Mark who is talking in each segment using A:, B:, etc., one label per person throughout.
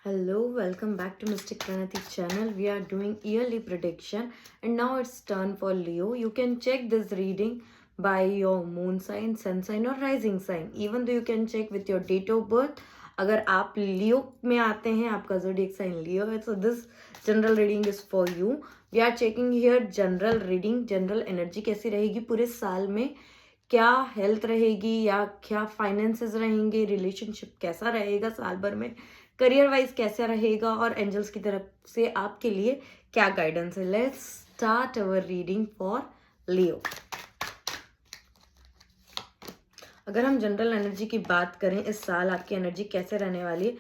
A: Hello, welcome back to Mystic Pranati channel. We are doing yearly prediction and now it's turn for Leo. You can check this reading by your moon sign, sun sign or rising sign. Even though you can check with your date of birth. अगर आप लियो में आते हैं, आपका zodiac sign लियो है, so this general reading is for you. We are checking here general reading, general energy कैसी रहेगी पूरे साल में, क्या हेल्थ रहेगी या क्या फाइनेंसेस रहेंगे, रिलेशनशिप कैसा रहेगा साल भर में, करियर वाइज कैसा रहेगा और एंजल्स की तरफ से आपके लिए क्या गाइडेंस है. Let's start our reading for Leo. अगर हम जनरल एनर्जी की बात करें, इस साल आपकी एनर्जी कैसे रहने वाली है.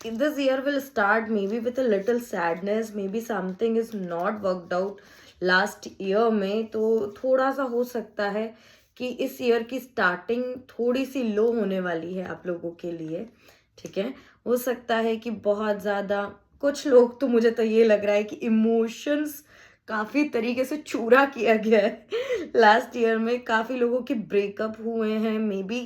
A: This year will start may be with a little sadness, may be something is not worked out last year में, तो थोड़ा सा हो सकता है कि इस ईयर की स्टार्टिंग थोड़ी सी लो होने वाली है आप लोगों के लिए. ठीक है, हो सकता है कि बहुत ज़्यादा कुछ लोग, तो मुझे तो ये लग रहा है कि इमोशंस काफ़ी तरीके से चूरा किया गया है लास्ट ईयर में. काफ़ी लोगों के ब्रेकअप हुए हैं, मे बी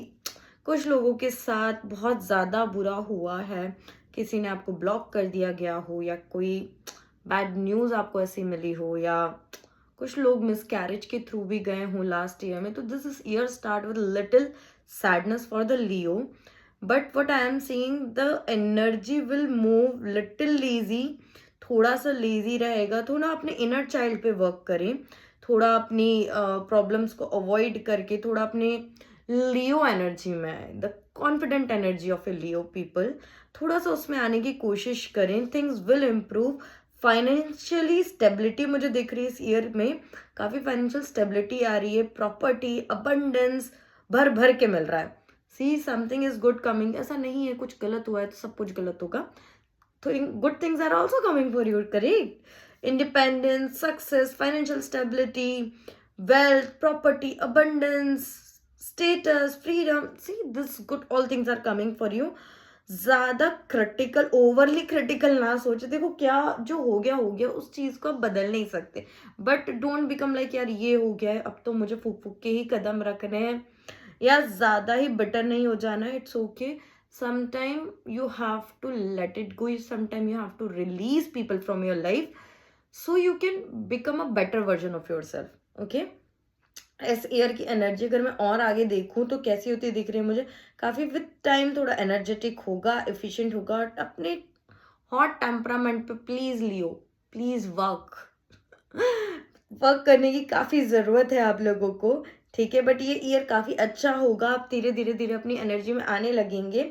A: कुछ लोगों के साथ बहुत ज़्यादा बुरा हुआ है, किसी ने आपको ब्लॉक कर दिया गया हो या कोई बैड न्यूज़ आपको ऐसी मिली हो या कुछ लोग मिसकैरेज के थ्रू भी गए हों लास्ट ईयर में. तो this is year start with little sadness for the Leo. But what I am seeing, the energy will move little lazy, थोड़ा सा लेजी रहेगा. थोड़ा अपने इनर चाइल्ड पे वर्क करें, थोड़ा अपनी प्रॉब्लम्स को अवॉइड करके थोड़ा अपने लियो एनर्जी में, the confident energy of A Leo people, थोड़ा सा उसमें आने की कोशिश करें. Things will improve. Financially stability मुझे दिख रही है इस ईयर में, काफ़ी फाइनेंशियल स्टेबिलिटी आ रही है. प्रॉपर्टी अबंडेंस भर भर के मिल रहा है. See something is good coming. ऐसा नहीं है कुछ गलत हुआ है तो सब कुछ गलत होगा. तो good things are also coming for you. Correct. Independence, success, financial stability, wealth, property, abundance, status, freedom. See, this good, all things are coming for you. ज्यादा क्रिटिकल, ओवरली क्रिटिकल ना सोचे. देखो, क्या जो हो गया उस चीज को आप बदल नहीं सकते. बट डोंट बिकम लाइक यार ये हो गया है अब तो मुझे फूक फूक के ही कदम रखने हैं, या ज्यादा ही बिटर नहीं हो जाना है. It's okay. sometime you have to let it go. Sometime you have to release people from your life so you can become a better version of yourself. Okay. इस ईयर की एनर्जी अगर मैं और आगे देखूं तो कैसी होती दिख रही है मुझे, काफ़ी विद टाइम थोड़ा एनर्जेटिक होगा, एफिशिएंट होगा. अपने हॉट टेम्परामेंट पे please Leo, please work work करने की काफ़ी ज़रूरत है आप लोगों को. ठीक है, बट ये ईयर काफ़ी अच्छा होगा. आप धीरे धीरे धीरे अपनी एनर्जी में आने लगेंगे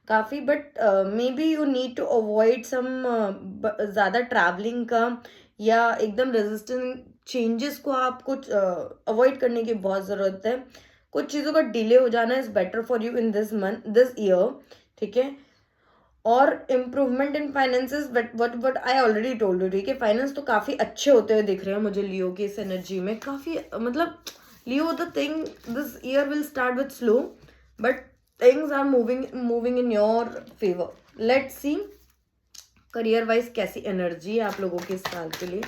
A: काफ़ी. But may be you need to avoid some ज़्यादा ट्रैवलिंग का या एकदम रेजिस्टेंट चेंजेस को आपको अवॉइड करने की बहुत ज़रूरत है. कुछ चीज़ों का डिले हो जाना is better for you in this month, this year. ठीक है. और improvement in finances, but I already told you. ठीक है, फाइनेंस तो काफ़ी अच्छे होते हुए दिख रहे हैं मुझे लियो की इस एनर्जी में. काफ़ी मतलब Leo, the thing this year will start with slow but things are moving in your favour. Let's see career wise कैसी एनर्जी है आप लोगों के इस साल के लिए.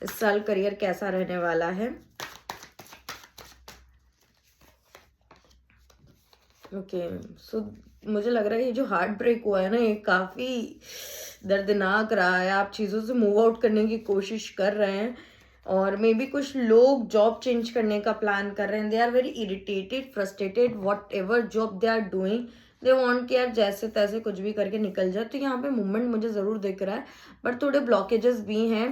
A: इस साल करियर कैसा रहने वाला है. ओके, सो मुझे लग रहा है ये जो हार्ट ब्रेक हुआ है ना, ये काफ़ी दर्दनाक रहा है. आप चीज़ों से मूव आउट करने की कोशिश कर रहे हैं और मे बी कुछ लोग जॉब चेंज करने का प्लान कर रहे हैं. They are very irritated, frustrated, whatever job they are doing. They want कि यार जैसे तैसे कुछ भी करके निकल जाए. तो यहाँ पे मूवमेंट मुझे ज़रूर दिख रहा है बट थोड़े ब्लॉकेजेस भी हैं.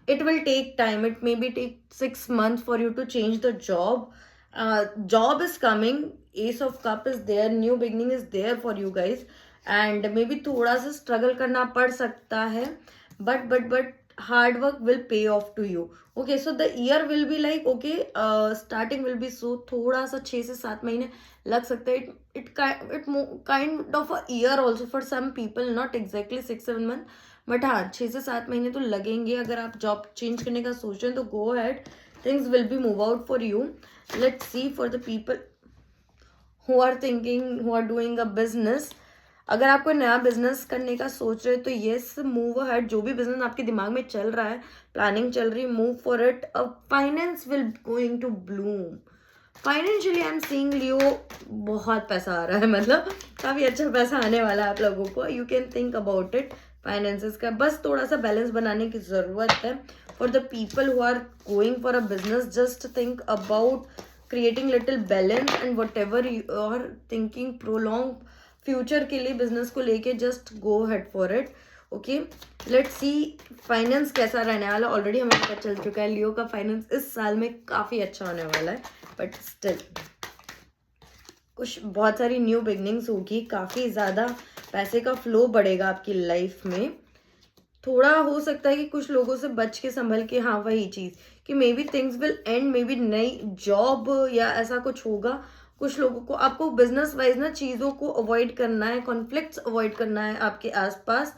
A: It will take time. It may be take 6 months for you to change the job. Job is coming. Ace of Cup is there. New beginning is there for you guys. And maybe थोड़ा सा struggle करना पड़ सकता है but hard work will pay off to you. Okay, so the year will be like okay, starting will be so थोड़ा सा 6 से 7 महीने लग सकता है. It kind of a year also for some people, not exactly 6-7 months. But हाँ, 6 से 7 महीने तो लगेंगे. अगर आप जॉब चेंज करने का सोच रहे हैं तो गो had. Things will be move out for you. Let's see for the people who are thinking, who are doing a business. अगर आप कोई नया बिजनेस करने का सोच रहे हो तो येस, मूव अहेड. जो भी बिजनेस आपके दिमाग में चल रहा है, प्लानिंग चल रही है, move for it. Finance will going to bloom. Financially I am seeing Leo बहुत पैसा आ रहा है, मतलब काफ़ी अच्छा पैसा आने वाला है आप लोगों को. You can think about it. Finances का बस थोड़ा सा बैलेंस बनाने की ज़रूरत है. For the people who are going for a business, just think about creating little balance and whatever you are thinking prolong future के लिए बिजनेस को लेके, just go head for it. Okay, let's see finance कैसा रहने वाला. Already हमें पता चल चुका है लियो का फाइनेंस इस साल में काफ़ी अच्छा होने वाला है. बट स्टिल कुछ बहुत सारी न्यू बिगनिंग्स होगी, काफ़ी ज़्यादा पैसे का फ्लो बढ़ेगा आपकी लाइफ में. थोड़ा हो सकता है कि कुछ लोगों से बच के संभल के, हाँ वही चीज़ कि may be things will and, may be नई जॉब या ऐसा कुछ होगा. कुछ लोगों को आपको बिजनेस वाइज ना चीज़ों को अवॉइड करना है, कॉन्फ्लिक्ट्स अवॉइड करना है आपके आसपास.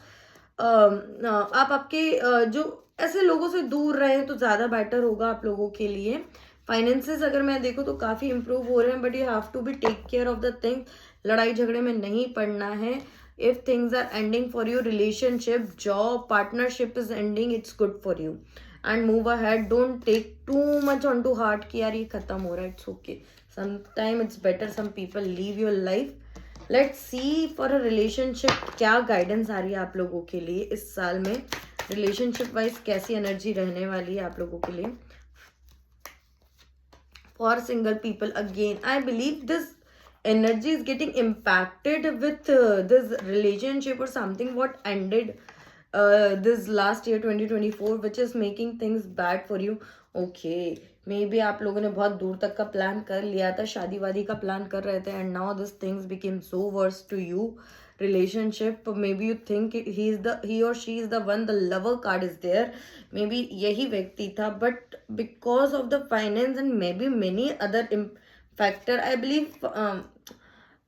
A: आप आपके जो ऐसे लोगों से दूर रहें तो ज़्यादा बेटर होगा आप लोगों के लिए. फाइनेंसेस अगर मैं देखूँ तो काफ़ी इंप्रूव हो रहे हैं, but you have to be take care of the thing. लड़ाई झगड़े में नहीं पड़ना है. If things are ending for your relationship, job, partnership is ending, it's good for you and move ahead. Don't take too much on to heart कि यार ये खत्म हो रहा है. It's okay, sometime it's better some people leave your life. Let's see for a relationship क्या guidance आ रही है आप लोगों के लिए इस साल में. रिलेशनशिप वाइज कैसी एनर्जी रहने वाली है आप लोगों के लिए. For single people, again I believe this energy is getting impacted with this relationship or something what ended this last year 2024, which is making things bad for you. Okay, maybe आप लोगों ने बहुत दूर तक का प्लान कर लिया था, शादी वादी का प्लान कर रहे थे, and now this things became so worse to you. Relationship, maybe you think he or she is the one, the lover card is there, maybe यही व्यक्ति था, but because of the finance and maybe many other factor, I believe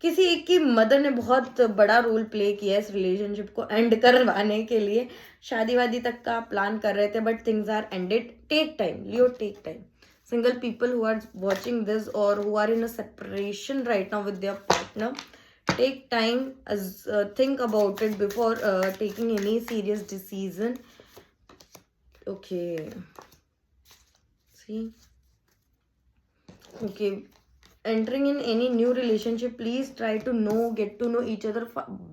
A: किसी एक की mother ने बहुत बड़ा role play किया इस रिलेशनशिप को एंड करवाने के लिए. शादी वादी तक का प्लान कर रहे थे, but things are ended. Take time Leo, take time. Single people who are watching this or who are in a separation right now with their partner, take time as think about it before taking any serious decision. Okay, see, okay, entering in any new relationship, please try to get to know each other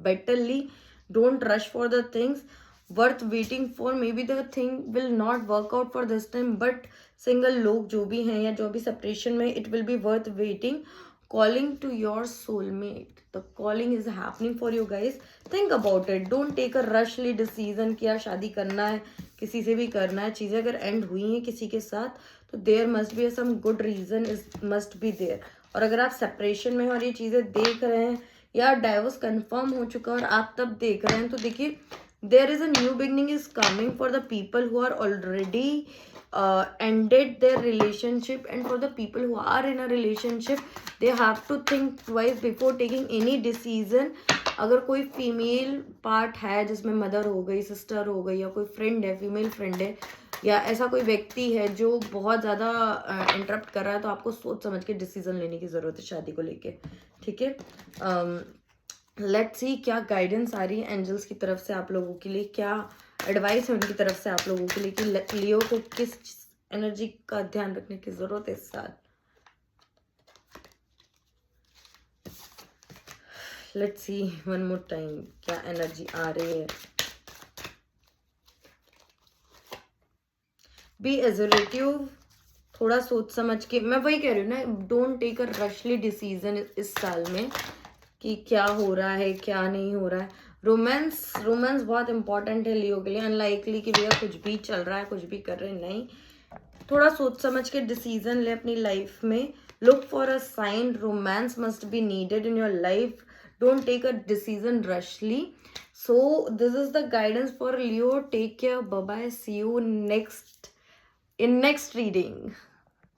A: betterly. Don't rush for the things worth waiting for. Maybe the thing will not work out for this time, but single लोग जो भी हैं या जो भी separation में, it will be worth waiting. Calling to your soulmate, the calling is happening for you guys. Think about it. Don't take a rushly decision कि यार शादी करना है, किसी से भी करना है. चीज़ें अगर एंड हुई हैं किसी के साथ तो there must be some good reason is must be there. और अगर आप सेपरेशन में और ये चीज़ें देख रहे हैं या डाइवोर्स कंफर्म हो चुका है और आप तब देख रहे हैं, तो देखिए there is a new beginning is coming for the people who are already ended their relationship, and for the people who are in a relationship, they have to think twice before taking any decision. अगर कोई female part है जिसमें mother हो गई, sister हो गई, या कोई फ्रेंड है, फीमेल फ्रेंड है, या ऐसा कोई व्यक्ति है जो बहुत ज़्यादा इंटरप्ट कर रहा है, तो आपको सोच समझ के डिसीजन लेने की ज़रूरत है शादी को लेके. ठीक है, लेट्स सी क्या गाइडेंस आ रही है एंजल्स की तरफ से आप लोगों के लिए, क्या एडवाइस है उनकी तरफ से आप लोगों के लिए कि लियो को किस एनर्जी का ध्यान रखने की जरूरत है इस साल. Let's see one more time क्या एनर्जी आ रही है. बी एजोरेटिव, थोड़ा सोच समझ के. मैं वही कह रही हूँ ना, डोंट टेक अ रशली डिसीजन इस साल में कि क्या हो रहा है क्या नहीं हो रहा है. रोमांस बहुत इंपॉर्टेंट है लियो के लिए. अनलाइकली कि भैया कुछ भी चल रहा है, कुछ भी कर रहे हैं, नहीं. थोड़ा सोच समझ के डिसीजन ले अपनी लाइफ में. Look for a sign. Romance must be needed in your life. Don't take a decision rashly. So this is the guidance for Leo. Take care, bye bye, see you next in next reading.